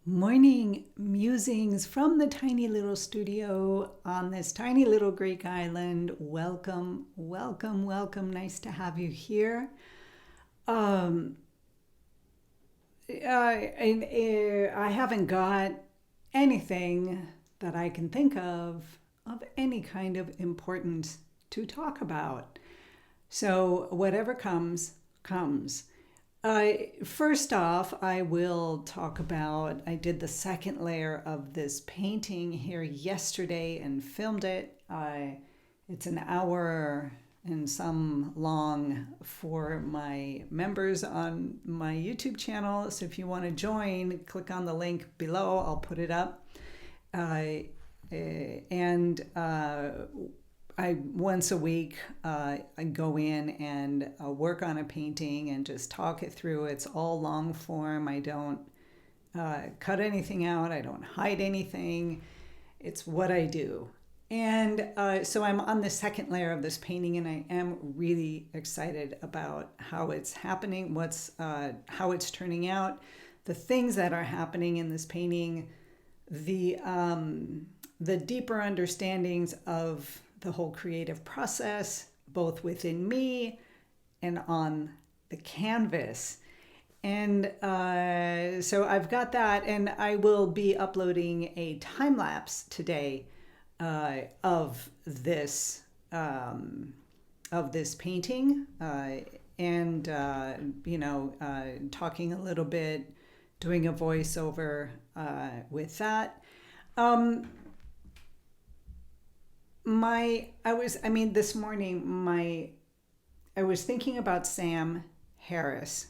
Morning musings from the tiny little studio on this tiny little Greek island. Welcome, welcome, welcome. Nice to have you here. Um, I haven't got anything that I can think of any kind of importance to talk about. So whatever comes, comes. First off, I will talk about, I did the second layer of this painting here yesterday and filmed it. It's an hour and some long for my members on my YouTube channel. So if you want to join, click on the link below. I'll put it up. And I once a week I go in and work on a painting and just talk it through. It's all long form. I don't cut anything out. I don't hide anything. It's what I do. And so I'm on the second layer of this painting, and I am really excited about how it's happening, how it's turning out, the things that are happening in this painting, the deeper understandings of the whole creative process, both within me and on the canvas. And so I've got that, and I will be uploading a time lapse today of this painting, and talking a little bit, doing a voiceover with that. This morning, I was thinking about Sam Harris,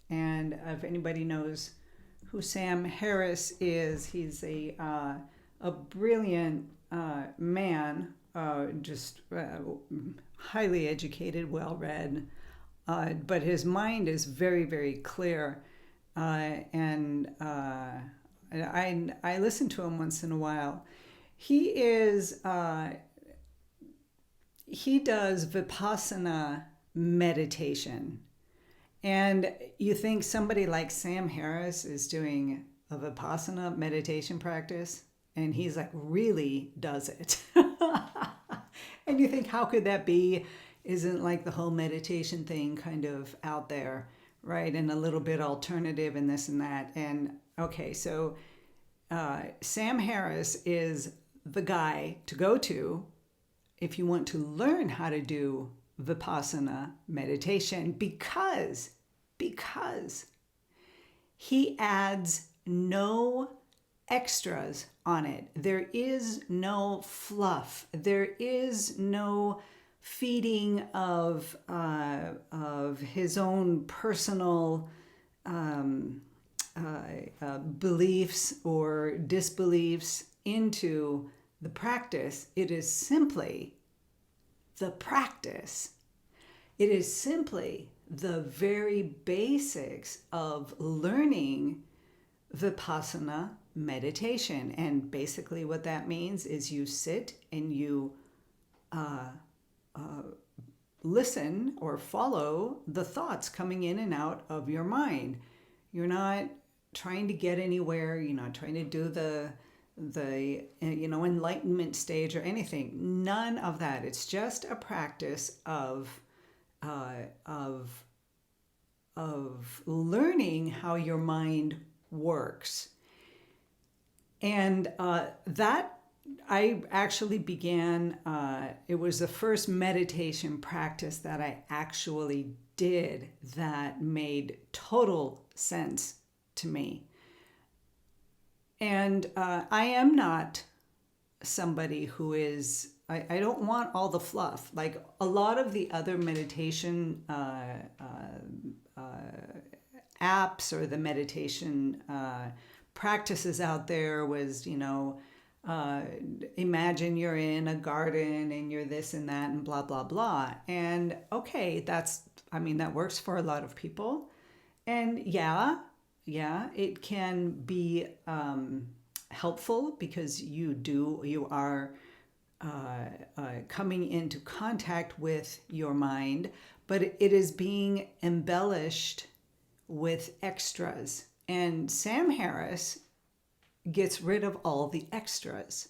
and if anybody knows who Sam Harris is, he's a brilliant man, just highly educated, well-read, but his mind is very, very clear, and I listen to him once in a while. He does Vipassana meditation. And you think somebody like Sam Harris is doing a Vipassana meditation practice, and he's like, really does it. And you think, how could that be? Isn't like the whole meditation thing kind of out there, right? And a little bit alternative and this and that. And okay, so Sam Harris is the guy to go to if you want to learn how to do Vipassana meditation, because he adds no extras on it. There is no fluff. There is no feeding of his own personal beliefs or disbeliefs into the practice. It is simply the practice. It is simply the very basics of learning Vipassana meditation. And basically what that means is you sit and you listen or follow the thoughts coming in and out of your mind. You're not trying to get anywhere. You're not trying to do the enlightenment stage or anything. None of that. It's just a practice of learning how your mind works. And that I actually began, it was the first meditation practice that I actually did that made total sense to me. And I am not somebody who is, I don't want all the fluff. Like a lot of the other meditation apps or the meditation practices out there was, imagine you're in a garden and you're this and that and blah, blah, blah. And okay, that works for a lot of people. And yeah, it can be helpful because you are coming into contact with your mind, but it is being embellished with extras. And Sam Harris gets rid of all the extras.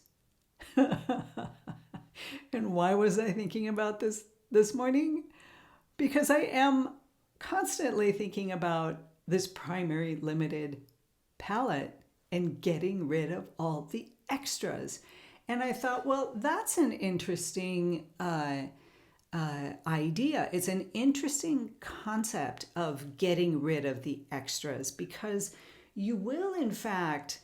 And why was I thinking about this morning? Because I am constantly thinking about this primary limited palette and getting rid of all the extras. And I thought, well, that's an interesting idea. It's an interesting concept of getting rid of the extras, because you will, in fact,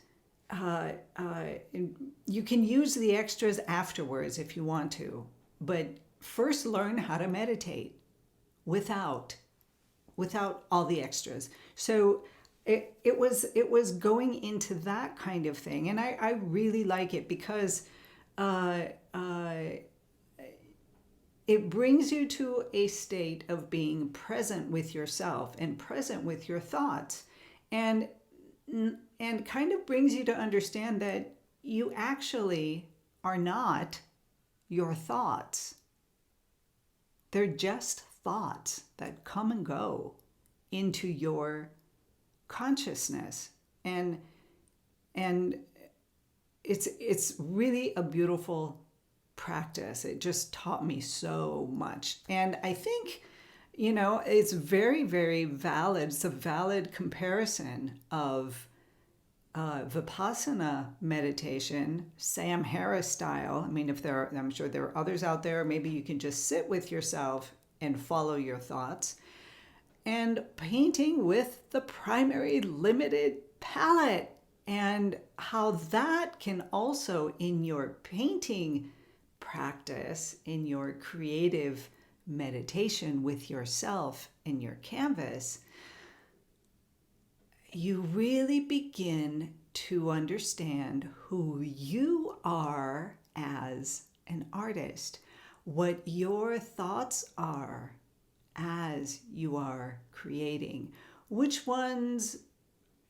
you can use the extras afterwards if you want to, but first learn how to meditate without all the extras. So it was going into that kind of thing, and I really like it because it brings you to a state of being present with yourself and present with your thoughts, and kind of brings you to understand that you actually are not your thoughts. They're just thoughts that come and go into your consciousness, and it's really a beautiful practice. It just taught me so much, and I think, it's very, very valid. It's a valid comparison of Vipassana meditation, Sam Harris style. I mean, I'm sure there are others out there. Maybe you can just sit with yourself and follow your thoughts, and painting with the primary limited palette, and how that can also, in your painting practice, in your creative meditation with yourself and your canvas, you really begin to understand who you are as an artist, what your thoughts are as you are creating, which ones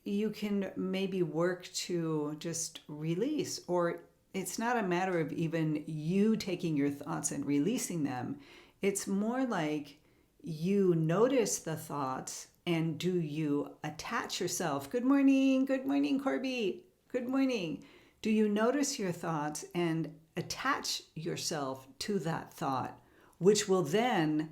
you can maybe work to just release, or it's not a matter of even you taking your thoughts and releasing them. It's more like you notice the thoughts, and do you attach yourself? Good morning, Corby. Good morning. Do you notice your thoughts and attach yourself to that thought, which will then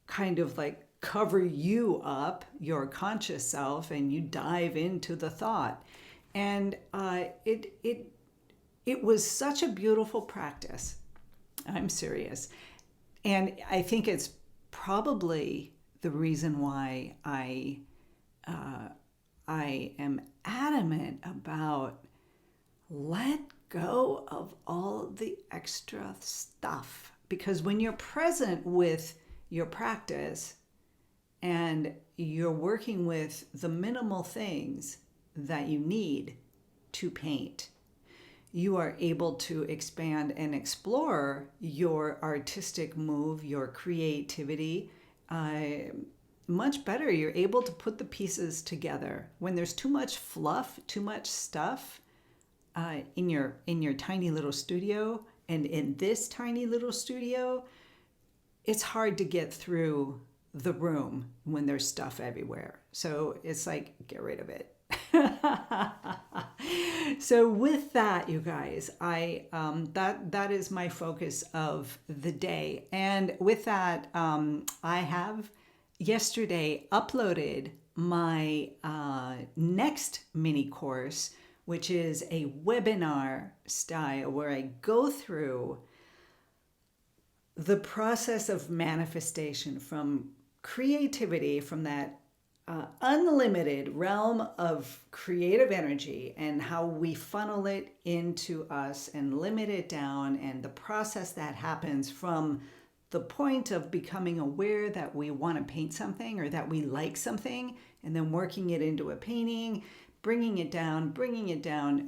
kind of like cover you up, your conscious self, and you dive into the thought. And it was such a beautiful practice. I'm serious. And I think it's probably the reason why I am adamant about let go of all the extra stuff. Because when you're present with your practice and you're working with the minimal things that you need to paint, you are able to expand and explore your artistic move, your creativity, much better. You're able to put the pieces together. When there's too much fluff, too much stuff in your tiny little studio, and in this tiny little studio, it's hard to get through the room when there's stuff everywhere. So it's like, get rid of it. So with that, you guys, that is my focus of the day. And with that, I have yesterday uploaded my next mini course, which is a webinar style where I go through the process of manifestation, from creativity, from that unlimited realm of creative energy, and how we funnel it into us and limit it down, and the process that happens from the point of becoming aware that we want to paint something or that we like something, and then working it into a painting, bringing it down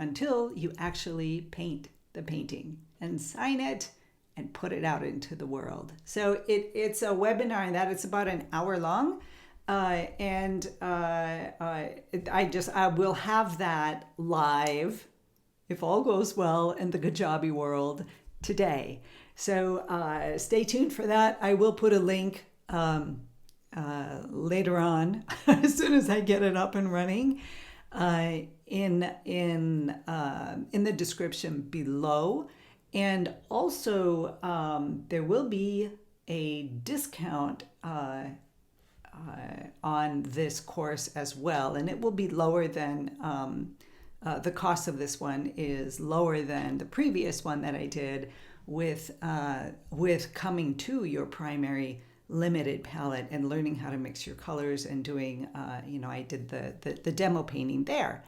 until you actually paint the painting and sign it and put it out into the world. So it's a webinar that it's about an hour long. I will have that live, if all goes well in the Kajabi world, today. So stay tuned for that. I will put a link later on as soon as I get it up and running. in the description below. And also, there will be a discount on this course as well, and it will be lower than the cost of this one is lower than the previous one that I did with coming to your primary limited palette and learning how to mix your colors and doing, I did the demo painting there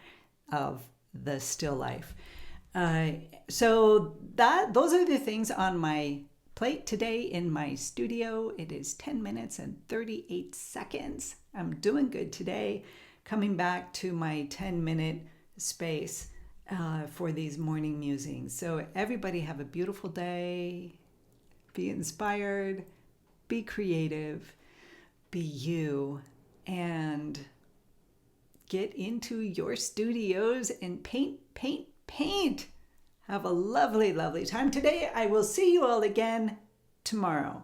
of the still life. So those are the things on my plate today in my studio. It is 10 minutes and 38 seconds. I'm doing good today. Coming back to my 10-minute space for these morning musings. So everybody have a beautiful day. Be inspired. Be creative. Be you. And get into your studios and paint, paint, paint. Have a lovely, lovely time today. I will see you all again tomorrow.